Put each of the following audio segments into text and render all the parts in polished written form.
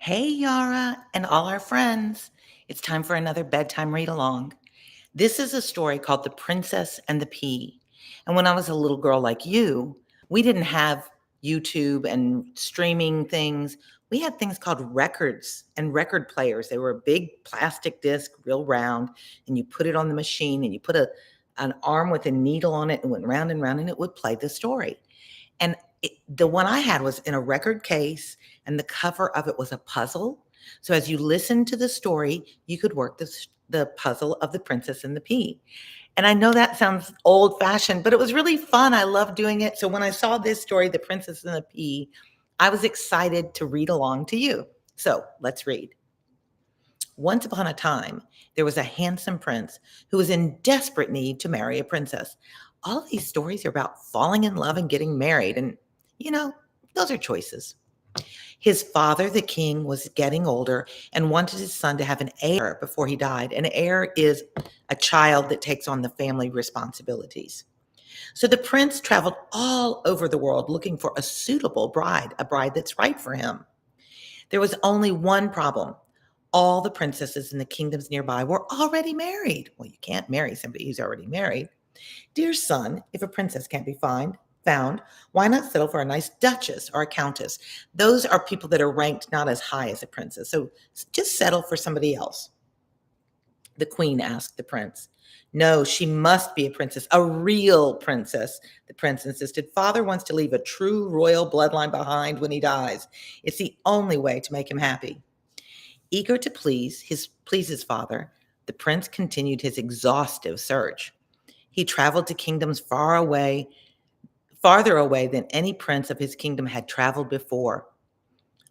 Hey, Yara, and all our friends. It's time for another bedtime read along. This is a story called The Princess and the Pea. And when I was a little girl like you, we didn't have YouTube and streaming things. We had things called records and record players. They were a big plastic disc, real round, and you put it on the machine and you put an arm with a needle on it and went round and round and it would play the story. And the one I had was in a record case, and the cover of it was a puzzle. So as you listened to the story, you could work the puzzle of the Princess and the Pea. And I know that sounds old fashioned, but it was really fun. I loved doing it. So when I saw this story, The Princess and the Pea, I was excited to read along to you. So let's read. Once upon a time, there was a handsome prince who was in desperate need to marry a princess. All of these stories are about falling in love and getting married, and you know, those are choices. His father, the king, was getting older and wanted his son to have an heir before he died. An heir is a child that takes on the family responsibilities. So the prince traveled all over the world looking for a suitable bride, a bride that's right for him. There was only one problem. All the princesses in the kingdoms nearby were already married. Well, you can't marry somebody who's already married. Dear son, if a princess can't be found, why not settle for a nice duchess or a countess? Those are people that are ranked not as high as a princess. So just settle for somebody else. The queen asked the prince. No, she must be a princess, a real princess, the prince insisted. Father wants to leave a true royal bloodline behind when he dies. It's the only way to make him happy. Eager to please his father, the prince continued his exhaustive search. He traveled to kingdoms farther away than any prince of his kingdom had traveled before.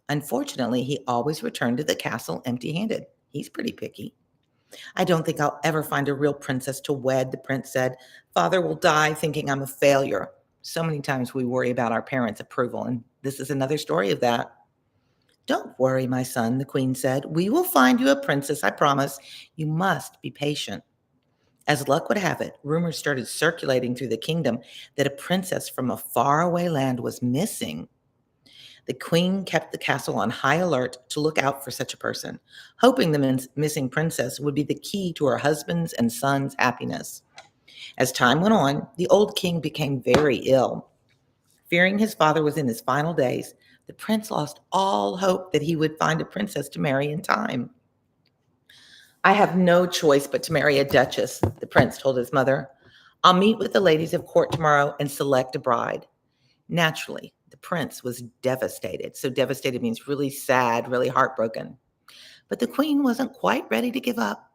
Unfortunately, he always returned to the castle empty-handed. He's pretty picky. I don't think I'll ever find a real princess to wed, the prince said. Father will die thinking I'm a failure. So many times we worry about our parents' approval, and this is another story of that. Don't worry, my son, the queen said. We will find you a princess, I promise. You must be patient. As luck would have it, rumors started circulating through the kingdom that a princess from a faraway land was missing. The queen kept the castle on high alert to look out for such a person, hoping the missing princess would be the key to her husband's and son's happiness. As time went on, the old king became very ill. Fearing his father was in his final days, the prince lost all hope that he would find a princess to marry in time. I have no choice but to marry a duchess, the prince told his mother. I'll meet with the ladies of court tomorrow and select a bride. Naturally, the prince was devastated. So devastated means really sad, really heartbroken. But the queen wasn't quite ready to give up.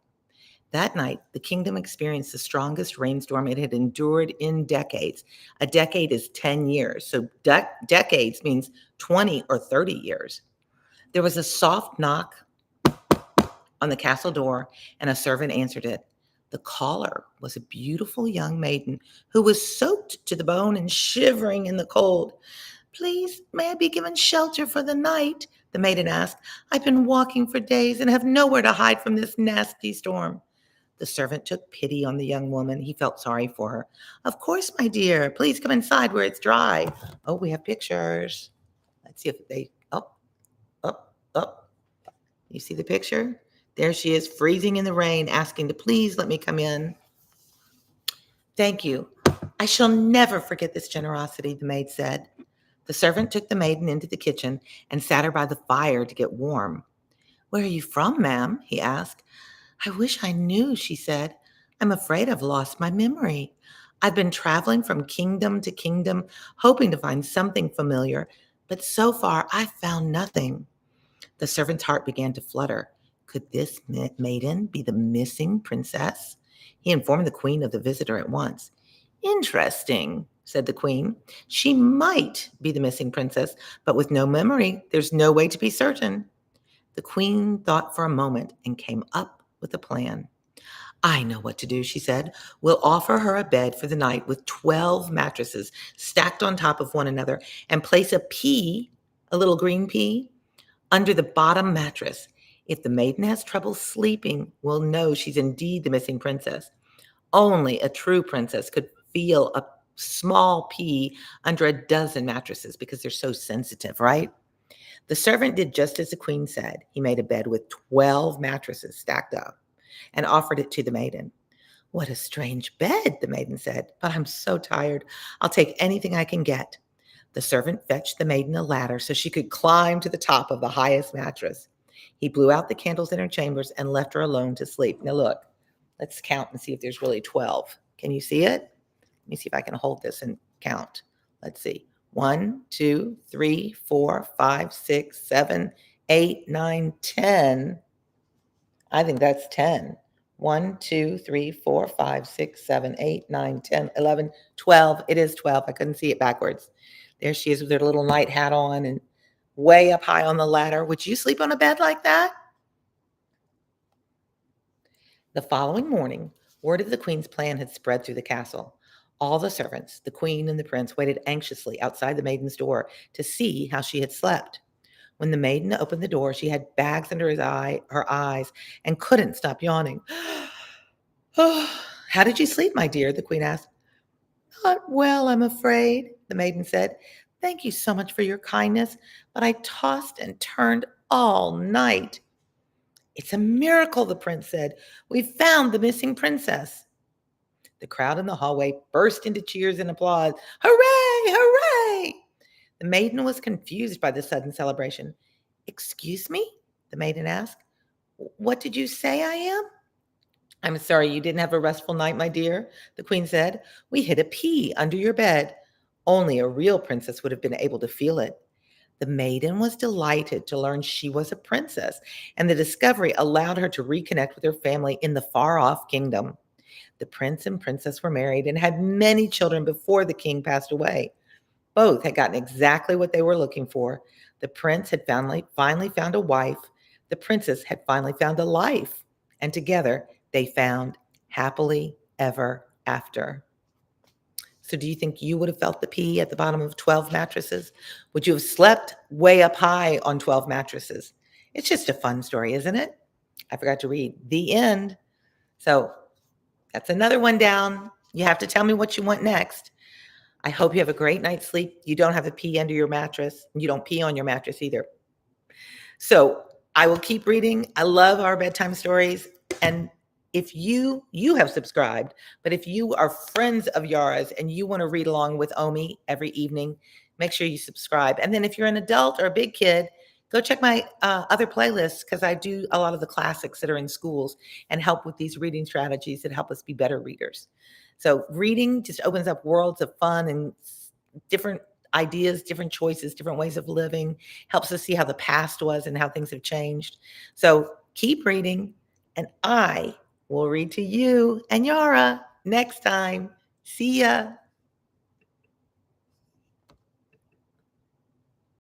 That night, the kingdom experienced the strongest rainstorm it had endured in decades. A decade is 10 years, so decades means 20 or 30 years. There was a soft knock on the castle door, and a servant answered it. The caller was a beautiful young maiden who was soaked to the bone and shivering in the cold. Please, may I be given shelter for the night? The maiden asked. I've been walking for days and have nowhere to hide from this nasty storm. The servant took pity on the young woman. He felt sorry for her. Of course, my dear. Please come inside where it's dry. Oh, we have pictures. Let's see if they, up. You see the picture? There she is, freezing in the rain, asking to please let me come in. Thank you. I shall never forget this generosity, the maid said. The servant took the maiden into the kitchen and sat her by the fire to get warm. Where are you from, ma'am? He asked. I wish I knew, she said. I'm afraid I've lost my memory. I've been traveling from kingdom to kingdom, hoping to find something familiar, but so far I've found nothing. The servant's heart began to flutter. Could this maiden be the missing princess? He informed the queen of the visitor at once. Interesting, said the queen. She might be the missing princess, but with no memory, there's no way to be certain. The queen thought for a moment and came up with a plan. I know what to do, she said. We'll offer her a bed for the night with 12 mattresses stacked on top of one another and place a pea, a little green pea, under the bottom mattress. If the maiden has trouble sleeping, we'll know she's indeed the missing princess. Only a true princess could feel a small pea under a dozen mattresses because they're so sensitive, right? The servant did just as the queen said. He made a bed with 12 mattresses stacked up and offered it to the maiden. "What a strange bed," the maiden said, "but I'm so tired. I'll take anything I can get." The servant fetched the maiden a ladder so she could climb to the top of the highest mattress. He blew out the candles in her chambers and left her alone to sleep. Now, look, let's count and see if there's really 12. Can you see it? Let me see if I can hold this and count. Let's see. 1, 2, 3, 4, 5, 6, 7, 8, 9, 10. I think that's 10. 1, 2, 3, 4, 5, 6, 7, 8, 9, 10, 11, 12. It is 12. I couldn't see it backwards. There she is with her little night hat on and way up high on the ladder. Would you sleep on a bed like that? The following morning, word of the queen's plan had spread through the castle. All the servants, the queen and the prince, waited anxiously outside the maiden's door to see how she had slept. When the maiden opened the door, she had bags under her eyes and couldn't stop yawning. "Oh, how did you sleep, my dear?" the queen asked. "Not well, I'm afraid," the maiden said. "Thank you so much for your kindness, but I tossed and turned all night." "It's a miracle," the prince said. "We've found the missing princess." The crowd in the hallway burst into cheers and applause. "Hooray! Hooray!" The maiden was confused by the sudden celebration. "Excuse me?" the maiden asked. "What did you say I am?" "I'm sorry you didn't have a restful night, my dear," the queen said. "We hid a pea under your bed. Only a real princess would have been able to feel it." The maiden was delighted to learn she was a princess, and the discovery allowed her to reconnect with her family in the far-off kingdom. The prince and princess were married and had many children before the king passed away. Both had gotten exactly what they were looking for. The prince had finally found a wife. The princess had finally found a life. And together they found happily ever after. So do you think you would have felt the pee at the bottom of 12 mattresses? Would you have slept way up high on 12 mattresses? It's just a fun story, isn't it? I forgot to read the end. So that's another one down. You have to tell me what you want next. I hope you have a great night's sleep. You don't have a pee under your mattress. You don't pee on your mattress either. So I will keep reading. I love our bedtime stories. And if you have subscribed, but if you are friends of Yara's and you want to read along with Omi every evening, make sure you subscribe. And then if you're an adult or a big kid, go check my other playlists because I do a lot of the classics that are in schools and help with these reading strategies that help us be better readers. So reading just opens up worlds of fun and different ideas, different choices, different ways of living, helps us see how the past was and how things have changed. So keep reading, and I will read to you and Yara next time. See ya.